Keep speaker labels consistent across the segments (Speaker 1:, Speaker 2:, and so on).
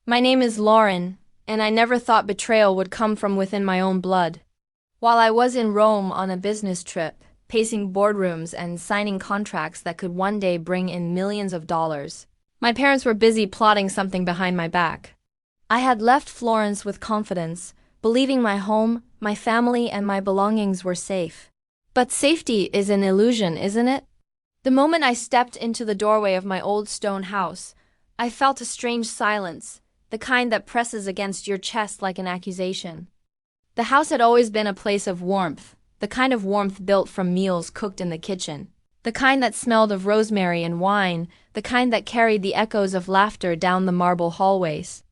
Speaker 1: My name is Lauren, and I never thought betrayal would come from within my own blood. While I was in Rome on a business trip, pacing boardrooms and signing contracts that could one day bring in millions of dollars, my parents were busy plotting something behind my back. I had left Florence with confidence, believing my home, my family, and my belongings were safe. But safety is an illusion, isn't it? The moment I stepped into the doorway of my old stone house, I felt a strange silence, the kind that presses against your chest like an accusation. The house had always been a place of warmth, the kind of warmth built from meals cooked in the kitchen, the kind that smelled of rosemary and wine, the kind that carried the echoes of laughter down the marble hallways.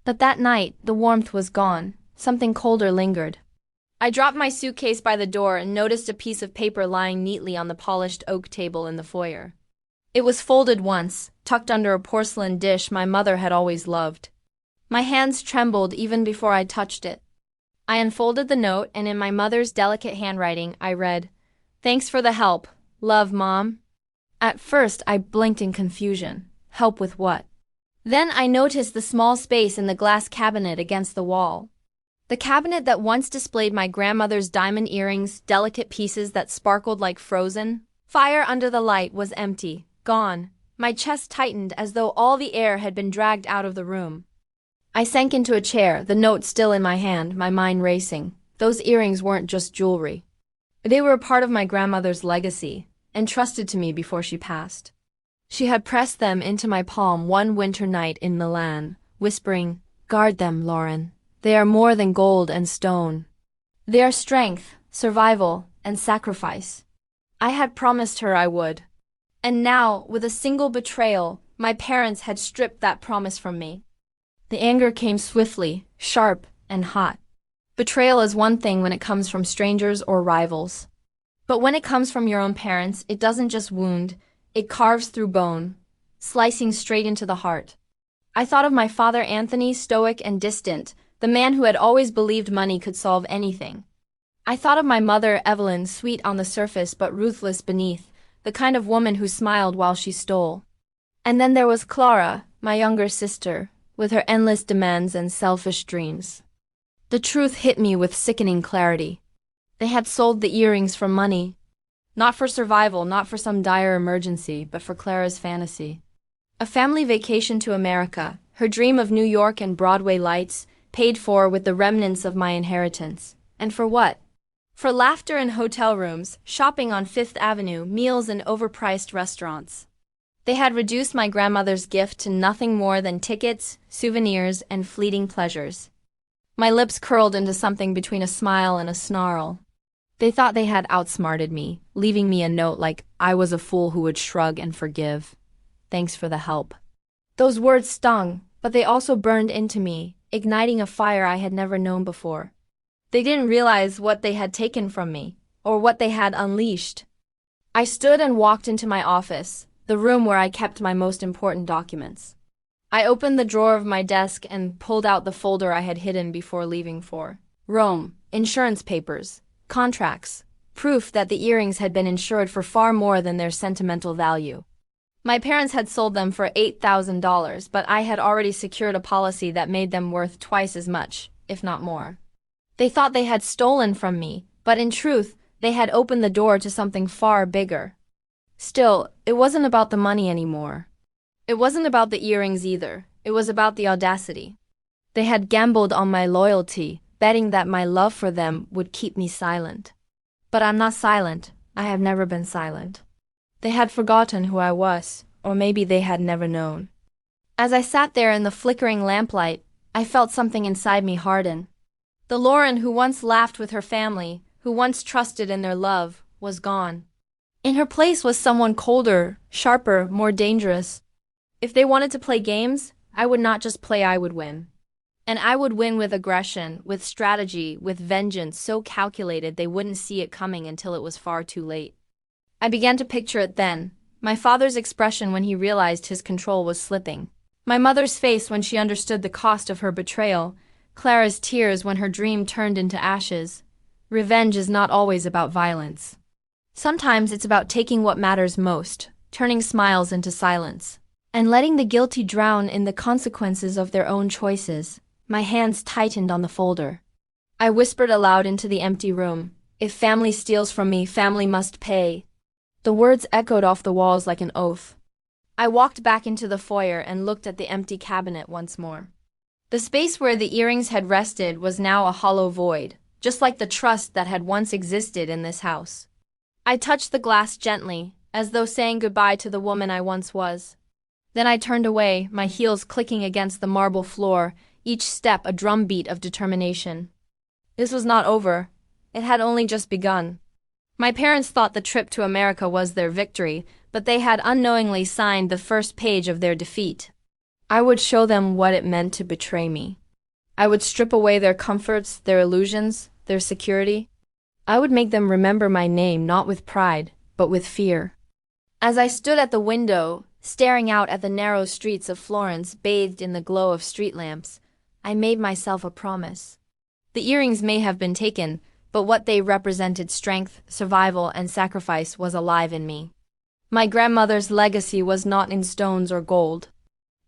Speaker 1: But that night, the warmth was gone, something colder lingered. I dropped my suitcase by the door and noticed a piece of paper lying neatly on the polished oak table in the foyer. It was folded once, tucked under a porcelain dish my mother had always loved. My hands trembled even before I touched it. I unfolded the note, and in my mother's delicate handwriting, I read, "Thanks for the help. Love, Mom." At first, I blinked in confusion. Help with what? Then I noticed the small space in the glass cabinet against the wall. The cabinet that once displayed my grandmother's diamond earrings, delicate pieces that sparkled like frozen fire under the light, was empty, gone. My chest tightened as though all the air had been dragged out of the room. I sank into a chair, the note still in my hand, my mind racing. Those earrings weren't just jewelry. They were a part of my grandmother's legacy, entrusted to me before she passed. She had pressed them into my palm one winter night in Milan, whispering, "Guard them, Lauren. They are more than gold and stone. They are strength, survival, and sacrifice." I had promised her I would. And now, with a single betrayal, my parents had stripped that promise from me. The anger came swiftly, sharp, and hot. Betrayal is one thing when it comes from strangers or rivals. But when it comes from your own parents, it doesn't just wound, it carves through bone, slicing straight into the heart. I thought of my father Anthony, stoic and distant, the man who had always believed money could solve anything. I thought of my mother Evelyn, sweet on the surface but ruthless beneath, the kind of woman who smiled while she stole. And then there was Clara, my younger sister, with her endless demands and selfish dreams. The truth hit me with sickening clarity. They had sold the earrings for money. Not for survival, not for some dire emergency, but for Clara's fantasy. A family vacation to America, her dream of New York and Broadway lights, paid for with the remnants of my inheritance. And for what? For laughter in hotel rooms, shopping on Fifth Avenue, meals in overpriced restaurants. They had reduced my grandmother's gift to nothing more than tickets, souvenirs, and fleeting pleasures. My lips curled into something between a smile and a snarl. They thought they had outsmarted me, leaving me a note like I was a fool who would shrug and forgive. Thanks for the help. Those words stung, but they also burned into me, igniting a fire I had never known before. They didn't realize what they had taken from me, or what they had unleashed. I stood and walked into my office, the room where I kept my most important documents. I opened the drawer of my desk and pulled out the folder I had hidden before leaving for Rome. Insurance papers, contracts, proof that the earrings had been insured for far more than their sentimental value. My parents had sold them for $8,000, but I had already secured a policy that made them worth twice as much, if not more. They thought they had stolen from me, but in truth, they had opened the door to something far bigger. Still, it wasn't about the money anymore. It wasn't about the earrings either. It was about the audacity. They had gambled on my loyalty, betting that my love for them would keep me silent. But I'm not silent. I have never been silent. They had forgotten who I was, or maybe they had never known. As I sat there in the flickering lamplight, I felt something inside me harden. The Lauren who once laughed with her family, who once trusted in their love, was gone. In her place was someone colder, sharper, more dangerous. If they wanted to play games, I would not just play, I would win. And I would win with aggression, with strategy, with vengeance so calculated they wouldn't see it coming until it was far too late. I began to picture it then, my father's expression when he realized his control was slipping, my mother's face when she understood the cost of her betrayal, Clara's tears when her dream turned into ashes. Revenge is not always about violence. Sometimes it's about taking what matters most, turning smiles into silence. and letting the guilty drown in the consequences of their own choices. My hands tightened on the folder. I whispered aloud into the empty room, "If family steals from me, family must pay." The words echoed off the walls like an oath. I walked back into the foyer and looked at the empty cabinet once more. The space where the earrings had rested was now a hollow void, just like the trust that had once existed in this house. I touched the glass gently, as though saying goodbye to the woman I once was. Then I turned away, my heels clicking against the marble floor, each step a drumbeat of determination. This was not over. It had only just begun. My parents thought the trip to America was their victory, but they had unknowingly signed the first page of their defeat. I would show them what it meant to betray me. I would strip away their comforts, their illusions, their security. I would make them remember my name not with pride, but with fear. As I stood at the window, staring out at the narrow streets of Florence bathed in the glow of street lamps, I made myself a promise. The earrings may have been taken, but what they represented, strength, survival, and sacrifice, was alive in me. My grandmother's legacy was not in stones or gold.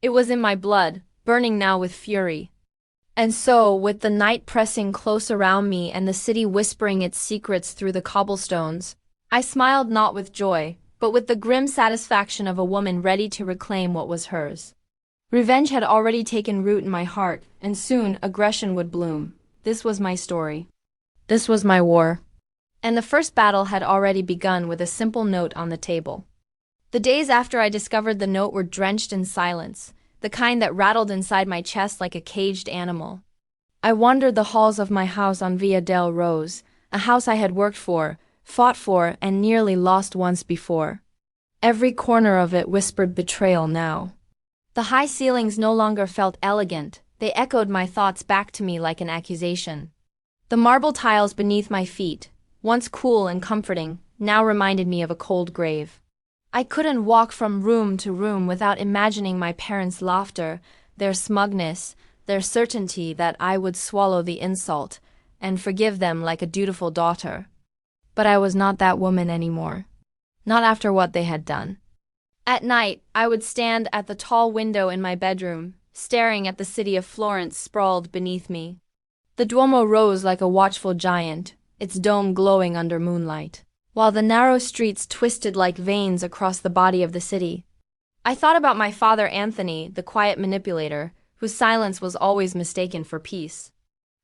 Speaker 1: It was in my blood, burning now with fury. And so, with the night pressing close around me and the city whispering its secrets through the cobblestones, I smiled not with joy, but with the grim satisfaction of a woman ready to reclaim what was hers. Revenge had already taken root in my heart, and soon aggression would bloom. This was my story. This was my war. And the first battle had already begun with a simple note on the table. The days after I discovered the note were drenched in silence, the kind that rattled inside my chest like a caged animal. I wandered the halls of my house on Via del Rose, a house I had worked for, fought for, and nearly lost once before. Every corner of it whispered betrayal now. The high ceilings no longer felt elegant, they echoed my thoughts back to me like an accusation. The marble tiles beneath my feet, once cool and comforting, now reminded me of a cold grave. I couldn't walk from room to room without imagining my parents' laughter, their smugness, their certainty that I would swallow the insult, and forgive them like a dutiful daughter. But I was not that woman anymore. Not after what they had done. At night, I would stand at the tall window in my bedroom, staring at the city of Florence sprawled beneath me. The Duomo rose like a watchful giant, its dome glowing under moonlight, while the narrow streets twisted like veins across the body of the city. I thought about my father Anthony, the quiet manipulator, whose silence was always mistaken for peace.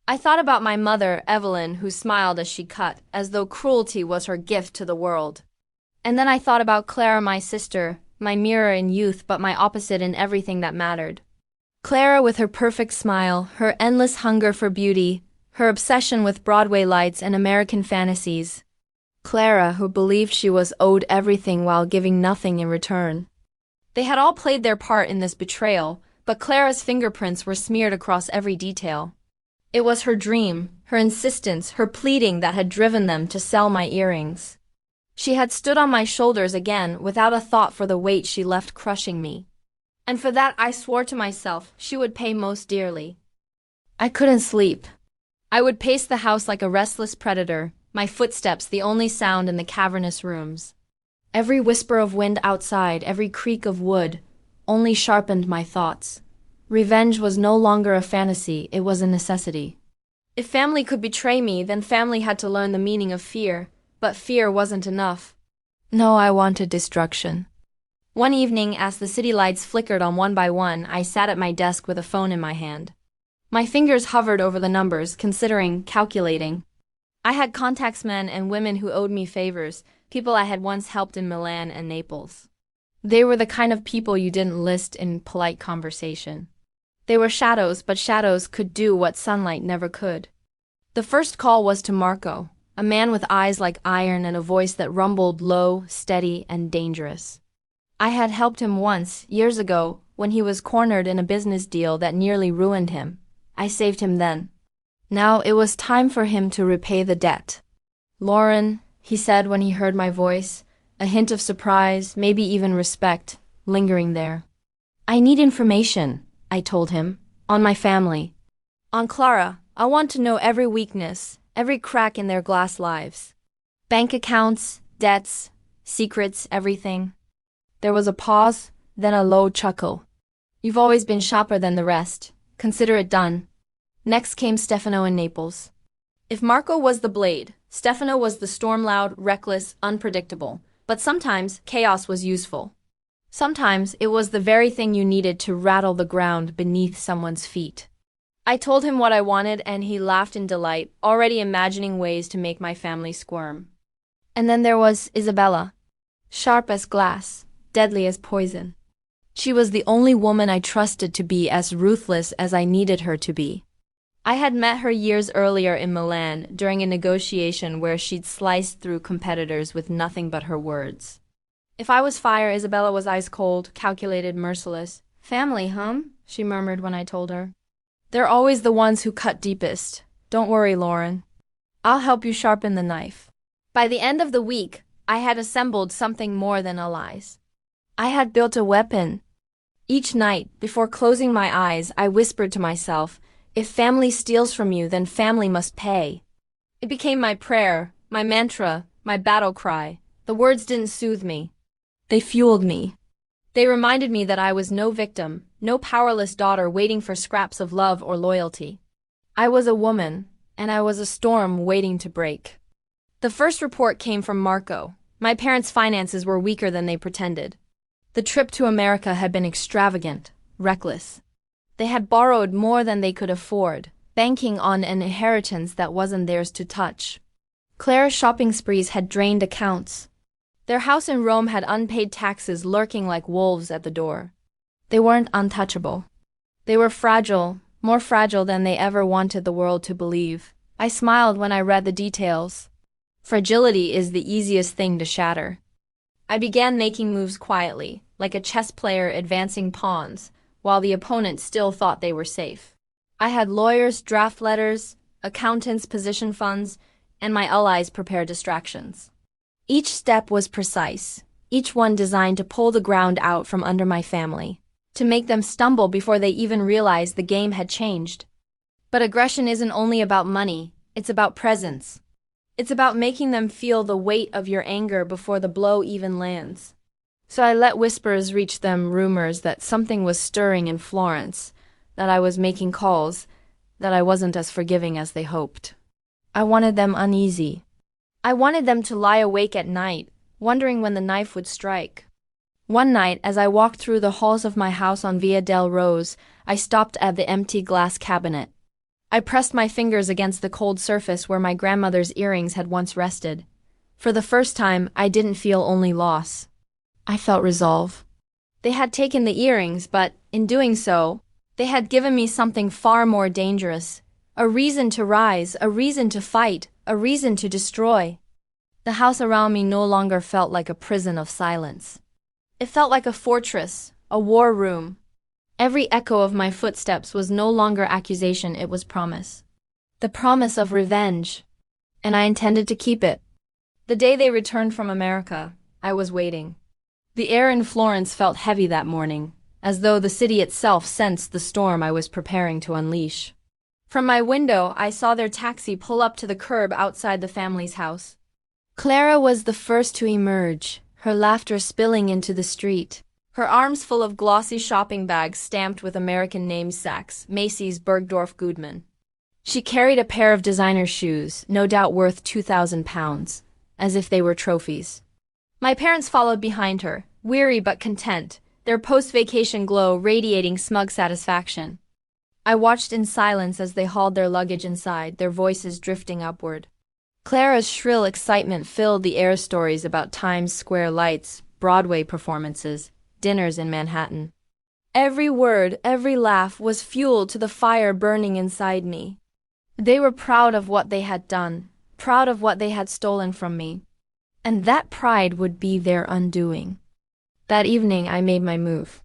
Speaker 1: I thought about my mother, Evelyn, who smiled as she cut, as though cruelty was her gift to the world. And then I thought about Clara, my sister, my mirror in youth but my opposite in everything that mattered. Clara with her perfect smile, her endless hunger for beauty, her obsession with Broadway lights and American fantasies. Clara, who believed she was owed everything while giving nothing in return. They had all played their part in this betrayal, but Clara's fingerprints were smeared across every detail. It was her dream, her insistence, her pleading that had driven them to sell my earrings. She had stood on my shoulders again without a thought for the weight she left crushing me. And for that I swore to myself she would pay most dearly. I couldn't sleep. I would pace the house like a restless predator, my footsteps the only sound in the cavernous rooms. Every whisper of wind outside, every creak of wood, only sharpened my thoughts. Revenge was no longer a fantasy, it was a necessity. If family could betray me, then family had to learn the meaning of fear, but fear wasn't enough. No, I wanted destruction. One evening, as the city lights flickered on one by one, I sat at my desk with a phone in my hand. My fingers hovered over the numbers, considering, calculating. I had contacts, men and women who owed me favors, people I had once helped in Milan and Naples. They were the kind of people you didn't list in polite conversation. They were shadows, but shadows could do what sunlight never could. The first call was to Marco, a man with eyes like iron and a voice that rumbled low, steady, and dangerous. I had helped him once, years ago, when he was cornered in a business deal that nearly ruined him. I saved him then. Now it was time for him to repay the debt. "Lauren," he said when he heard my voice, a hint of surprise, maybe even respect, lingering there. "I need information," I told him, "on my family. On Clara, I want to know every weakness, every crack in their glass lives. Bank accounts, debts, secrets, everything." There was a pause, then a low chuckle. You've always been sharper than the rest. Consider it done. Next came Stefano in Naples. If Marco was the blade, Stefano was the storm-loud, reckless, unpredictable. But sometimes chaos was useful. Sometimes it was the very thing you needed to rattle the ground beneath someone's feet. I told him what I wanted and he laughed in delight, already imagining ways to make my family squirm. And then there was Isabella. Sharp as glass, deadly as poison. She was the only woman I trusted to be as ruthless as I needed her to be. I had met her years earlier in Milan during a negotiation where she'd sliced through competitors with nothing but her words. If I was fire, Isabella was ice cold, calculated, merciless. Family, she murmured when I told her. They're always the ones who cut deepest. Don't worry, Lauren. I'll help you sharpen the knife. By the end of the week, I had assembled something more than allies. I had built a weapon. Each night, before closing my eyes, I whispered to myself, if family steals from you, then family must pay. It became my prayer, my mantra, my battle cry. The words didn't soothe me. They fueled me. They reminded me that I was no victim, no powerless daughter waiting for scraps of love or loyalty. I was a woman, and I was a storm waiting to break. The first report came from Marco. My parents' finances were weaker than they pretended. The trip to America had been extravagant, reckless. They had borrowed more than they could afford, banking on an inheritance that wasn't theirs to touch. Clara's shopping sprees had drained accounts. Their house in Rome had unpaid taxes lurking like wolves at the door. They weren't untouchable. They were fragile, more fragile than they ever wanted the world to believe. I smiled when I read the details. Fragility is the easiest thing to shatter. I began making moves quietly, like a chess player advancing pawns, while the opponent still thought they were safe. I had lawyers draft letters, accountants position funds, and my allies prepare distractions. Each step was precise, each one designed to pull the ground out from under my family, to make them stumble before they even realized the game had changed. But aggression isn't only about money, it's about presence. It's about making them feel the weight of your anger before the blow even lands. So I let whispers reach them, rumors that something was stirring in Florence, that I was making calls, that I wasn't as forgiving as they hoped. I wanted them uneasy. I wanted them to lie awake at night, wondering when the knife would strike. One night, as I walked through the halls of my house on Via del Rose, I stopped at the empty glass cabinet. I pressed my fingers against the cold surface where my grandmother's earrings had once rested. For the first time, I didn't feel only loss. I felt resolve. They had taken the earrings, but, in doing so, they had given me something far more dangerous. A reason to rise, a reason to fight, a reason to destroy. The house around me no longer felt like a prison of silence. It felt like a fortress, a war room. Every echo of my footsteps was no longer accusation, it was promise. The promise of revenge. And I intended to keep it. The day they returned from America, I was waiting. The air in Florence felt heavy that morning, as though the city itself sensed the storm I was preparing to unleash. From my window, I saw their taxi pull up to the curb outside the family's house. Clara was the first to emerge, her laughter spilling into the street. Her arms full of glossy shopping bags stamped with American name sacks, Macy's, Bergdorf Goodman. She carried a pair of designer shoes, no doubt worth 2,000 pounds, as if they were trophies. My parents followed behind her, weary but content, their post-vacation glow radiating smug satisfaction. I watched in silence as they hauled their luggage inside, their voices drifting upward. Clara's shrill excitement filled the air, stories about Times Square lights, Broadway performances, dinners in Manhattan. Every word, every laugh was fuel to the fire burning inside me. They were proud of what they had done, proud of what they had stolen from me. And that pride would be their undoing. That evening I made my move.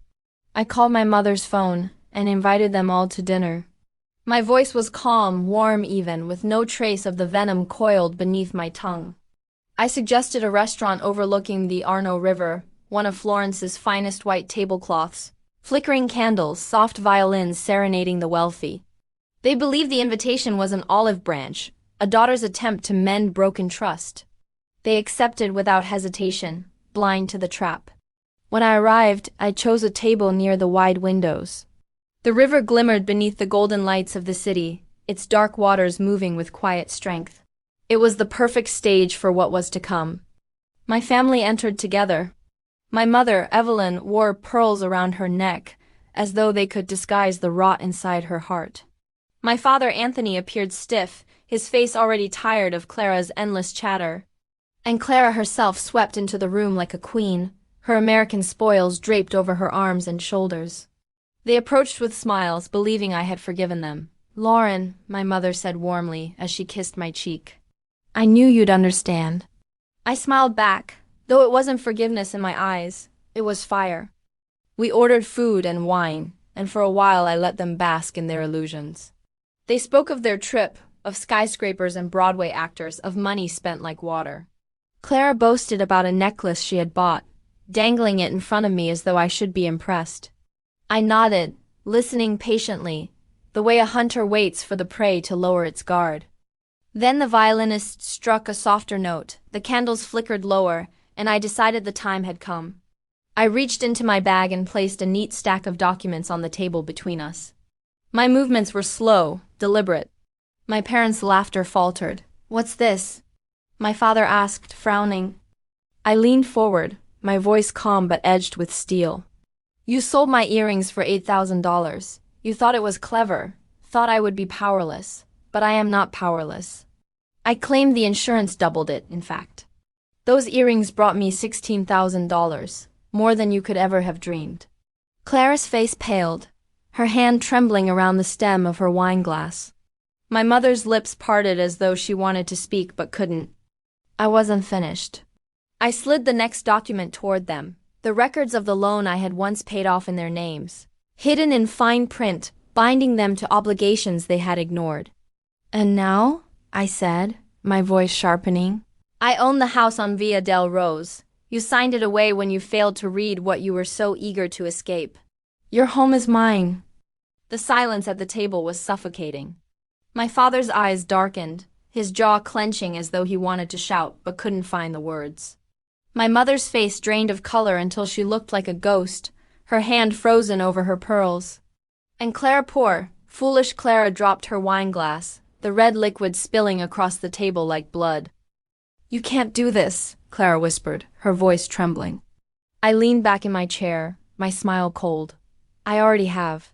Speaker 1: I called my mother's phone and invited them all to dinner. My voice was calm, warm even, with no trace of the venom coiled beneath my tongue. I suggested a restaurant overlooking the Arno River, one of Florence's finest white tablecloths, flickering candles, soft violins serenading the wealthy. They believed the invitation was an olive branch, a daughter's attempt to mend broken trust. They accepted without hesitation, blind to the trap. When I arrived, I chose a table near the wide windows. The river glimmered beneath the golden lights of the city, its dark waters moving with quiet strength. It was the perfect stage for what was to come. My family entered together. My mother, Evelyn, wore pearls around her neck, as though they could disguise the rot inside her heart. My father, Anthony, appeared stiff, his face already tired of Clara's endless chatter. And Clara herself swept into the room like a queen, her American spoils draped over her arms and shoulders. They approached with smiles, believing I had forgiven them. "Lauren," my mother said warmly as she kissed my cheek. "I knew you'd understand." I smiled back, though it wasn't forgiveness in my eyes, it was fire. We ordered food and wine, and for a while I let them bask in their illusions. They spoke of their trip, of skyscrapers and Broadway actors, of money spent like water. Clara boasted about a necklace she had bought, dangling it in front of me as though I should be impressed. I nodded, listening patiently, the way a hunter waits for the prey to lower its guard. Then the violinist struck a softer note, the candles flickered lower, and I decided the time had come. I reached into my bag and placed a neat stack of documents on the table between us. My movements were slow, deliberate. My parents' laughter faltered. "What's this?" my father asked, frowning. I leaned forward, my voice calm but edged with steel. "You sold my earrings for $8,000. You thought it was clever, thought I would be powerless, but I am not powerless. I claimed the insurance doubled it, in fact. Those earrings brought me $16,000, more than you could ever have dreamed." Clara's face paled, her hand trembling around the stem of her wine glass. My mother's lips parted as though she wanted to speak but couldn't. I wasn't finished. I slid the next document toward them, the records of the loan I had once paid off in their names, hidden in fine print, binding them to obligations they had ignored. "And now?" I said, my voice sharpening. "I own the house on Via del Rose. You signed it away when you failed to read what you were so eager to escape. Your home is mine." The silence at the table was suffocating. My father's eyes darkened, his jaw clenching as though he wanted to shout but couldn't find the words. My mother's face drained of color until she looked like a ghost, her hand frozen over her pearls. And foolish Clara dropped her wine glass, the red liquid spilling across the table like blood. "You can't do this," Clara whispered, her voice trembling. I leaned back in my chair, my smile cold. "I already have."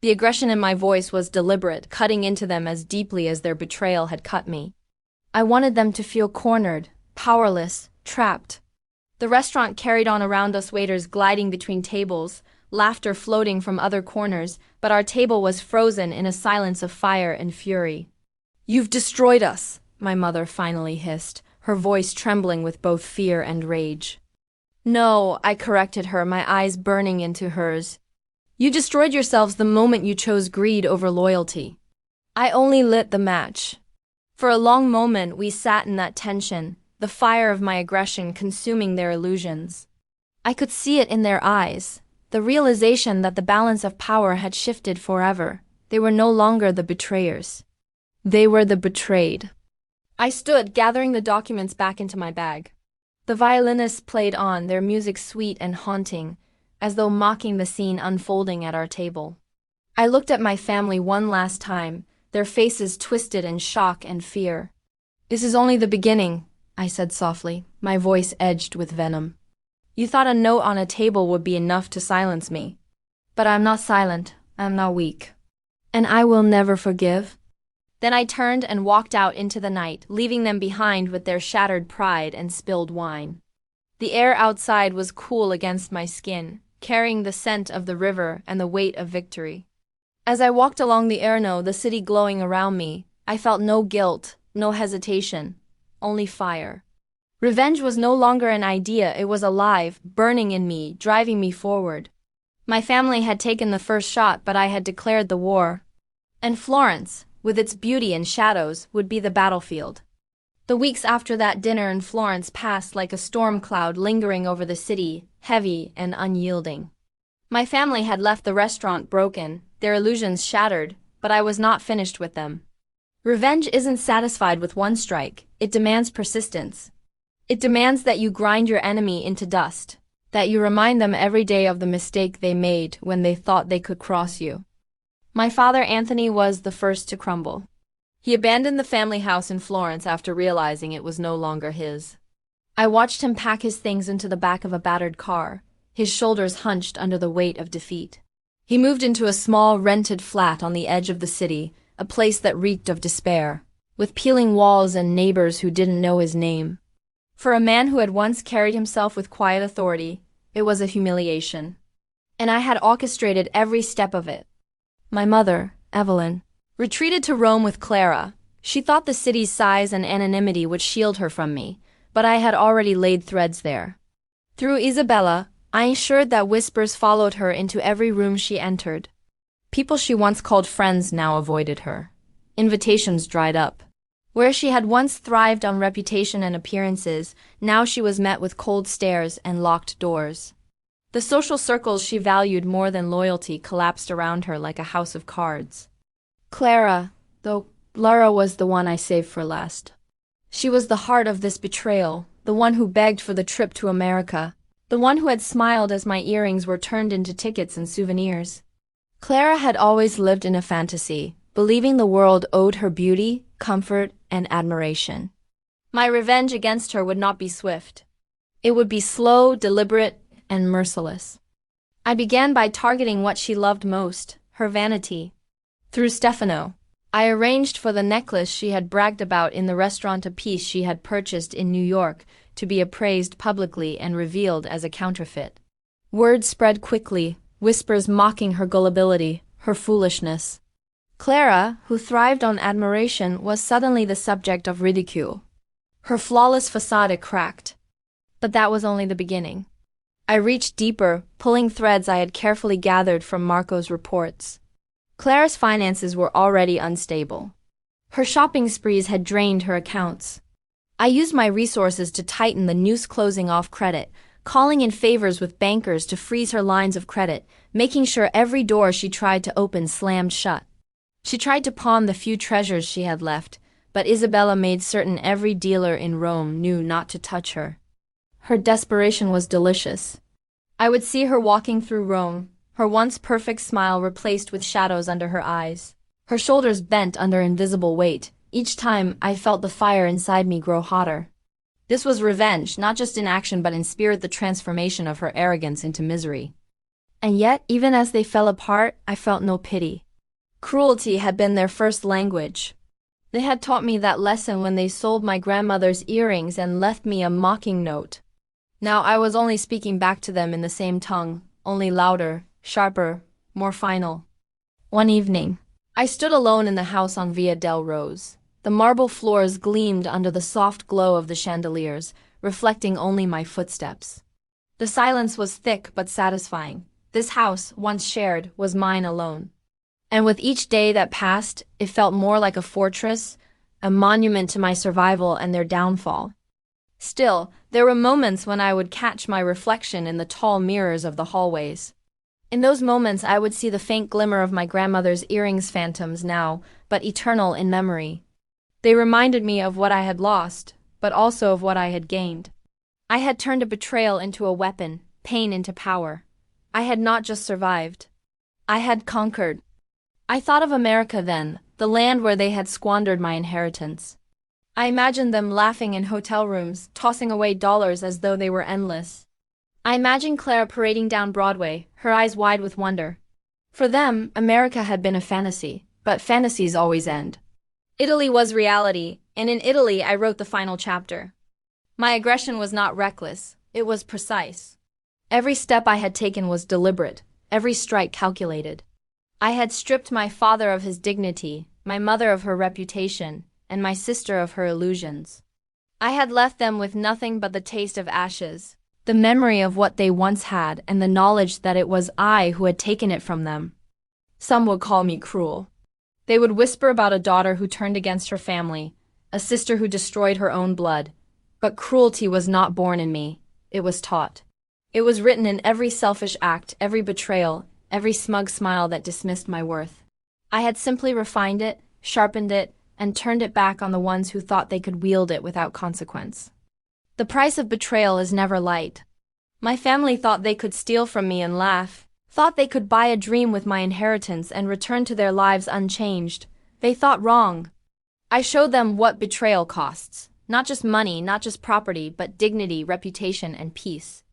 Speaker 1: The aggression in my voice was deliberate, cutting into them as deeply as their betrayal had cut me. I wanted them to feel cornered, powerless, trapped. The restaurant carried on around us, waiters gliding between tables, laughter floating from other corners, but our table was frozen in a silence of fire and fury. "You've destroyed us," my mother finally hissed, her voice trembling with both fear and rage. "No," I corrected her, my eyes burning into hers. "You destroyed yourselves the moment you chose greed over loyalty." I only lit the match. For a long moment we sat in that tension, the fire of my aggression consuming their illusions. I could see it in their eyes, the realization that the balance of power had shifted forever. They were no longer the betrayers. They were the betrayed. I stood, gathering the documents back into my bag. The violinists played on, their music sweet and haunting, as though mocking the scene unfolding at our table. I looked at my family one last time, their faces twisted in shock and fear. "This is only the beginning," I said softly, my voice edged with venom. "You thought a note on a table would be enough to silence me. But I'm not silent, I'm not weak. And I will never forgive." Then I turned and walked out into the night, leaving them behind with their shattered pride and spilled wine. The air outside was cool against my skin, carrying the scent of the river and the weight of victory. As I walked along the Arno, the city glowing around me, I felt no guilt, no hesitation, only fire. Revenge was no longer an idea, it was alive, burning in me, driving me forward. My family had taken the first shot, but I had declared the war. And Florence, with its beauty and shadows, would be the battlefield. The weeks after that dinner in Florence passed like a storm cloud lingering over the city, heavy and unyielding. My family had left the restaurant broken, their illusions shattered, but I was not finished with them. Revenge isn't satisfied with one strike, it demands persistence. It demands that you grind your enemy into dust. that you remind them every day of the mistake they made when they thought they could cross you. My father Anthony was the first to crumble. He abandoned the family house in Florence after realizing it was no longer his. I watched him pack his things into the back of a battered car, his shoulders hunched under the weight of defeat. He moved into a small rented flat on the edge of the city, a place that reeked of despair, with peeling walls and neighbors who didn't know his name. For a man who had once carried himself with quiet authority, it was a humiliation. And I had orchestrated every step of it. My mother, Evelyn, retreated to Rome with Clara. She thought the city's size and anonymity would shield her from me, but I had already laid threads there. Through Isabella, I ensured that whispers followed her into every room she entered. People she once called friends now avoided her. Invitations dried up. Where she had once thrived on reputation and appearances, now she was met with cold stares and locked doors. The social circles she valued more than loyalty collapsed around her like a house of cards. Clara, though, Lara was the one I saved for last. She was the heart of this betrayal, the one who begged for the trip to America, the one who had smiled as my earrings were turned into tickets and souvenirs. Clara had always lived in a fantasy, believing the world owed her beauty, comfort, and admiration. My revenge against her would not be swift. It would be slow, deliberate, and merciless. I began by targeting what she loved most, her vanity. Through Stefano, I arranged for the necklace she had bragged about in the restaurant, a piece she had purchased in New York, to be appraised publicly and revealed as a counterfeit. Word spread quickly, whispers mocking her gullibility, her foolishness. Clara, who thrived on admiration, was suddenly the subject of ridicule. Her flawless facade cracked. But that was only the beginning. I reached deeper, pulling threads I had carefully gathered from Marco's reports. Clara's finances were already unstable. Her shopping sprees had drained her accounts. I used my resources to tighten the noose closing off credit, calling in favors with bankers to freeze her lines of credit, making sure every door she tried to open slammed shut. She tried to pawn the few treasures she had left, but Isabella made certain every dealer in Rome knew not to touch her. Her desperation was delicious. I would see her walking through Rome, her once perfect smile replaced with shadows under her eyes, her shoulders bent under invisible weight. Each time I felt the fire inside me grow hotter. This was revenge, not just in action but in spirit, the transformation of her arrogance into misery. And yet, even as they fell apart, I felt no pity. Cruelty had been their first language. They had taught me that lesson when they sold my grandmother's earrings and left me a mocking note. Now I was only speaking back to them in the same tongue, only louder, sharper, more final. One evening, I stood alone in the house on Via del Rose. The marble floors gleamed under the soft glow of the chandeliers, reflecting only my footsteps. The silence was thick but satisfying. This house, once shared, was mine alone. And with each day that passed, it felt more like a fortress, a monument to my survival and their downfall. Still, there were moments when I would catch my reflection in the tall mirrors of the hallways. In those moments I would see the faint glimmer of my grandmother's earrings, phantoms now, but eternal in memory. They reminded me of what I had lost, but also of what I had gained. I had turned a betrayal into a weapon, pain into power. I had not just survived. I had conquered. I thought of America then, the land where they had squandered my inheritance. I imagined them laughing in hotel rooms, tossing away dollars as though they were endless. I imagined Clara parading down Broadway, her eyes wide with wonder. For them, America had been a fantasy, but fantasies always end. Italy was reality, and in Italy I wrote the final chapter. My aggression was not reckless, it was precise. Every step I had taken was deliberate, every strike calculated. I had stripped my father of his dignity, my mother of her reputation, and my sister of her illusions. I had left them with nothing but the taste of ashes, the memory of what they once had, and the knowledge that it was I who had taken it from them. Some would call me cruel. They would whisper about a daughter who turned against her family, a sister who destroyed her own blood. But cruelty was not born in me, it was taught. It was written in every selfish act, every betrayal, every smug smile that dismissed my worth. I had simply refined it, sharpened it, and turned it back on the ones who thought they could wield it without consequence. The price of betrayal is never light. My family thought they could steal from me and laugh, thought they could buy a dream with my inheritance and return to their lives unchanged. They thought wrong. I showed them what betrayal costs. Not just money, not just property, but dignity, reputation, and peace.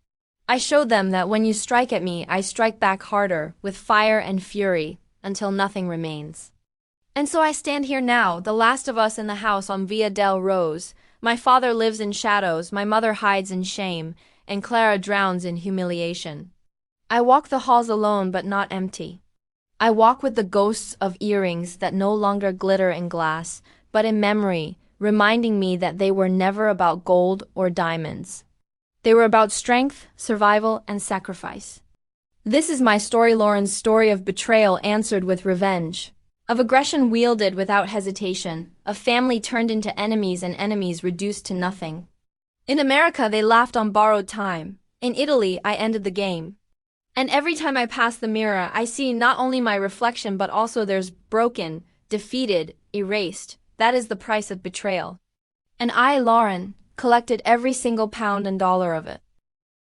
Speaker 1: I showed them that when you strike at me, I strike back harder, with fire and fury, until nothing remains. And so I stand here now, the last of us in the house on Via del Rose. My father lives in shadows, my mother hides in shame, and Clara drowns in humiliation. I walk the halls alone but not empty. I walk with the ghosts of earrings that no longer glitter in glass, but in memory, reminding me that they were never about gold or diamonds. They were about strength, survival, and sacrifice. This is my story, Lauren's story of betrayal answered with revenge, of aggression wielded without hesitation, of family turned into enemies and enemies reduced to nothing. In America, they laughed on borrowed time. In Italy, I ended the game. And every time I pass the mirror, I see not only my reflection but also theirs broken, defeated, erased. That is the price of betrayal. And I, Lauren, collected every single pound and dollar of it.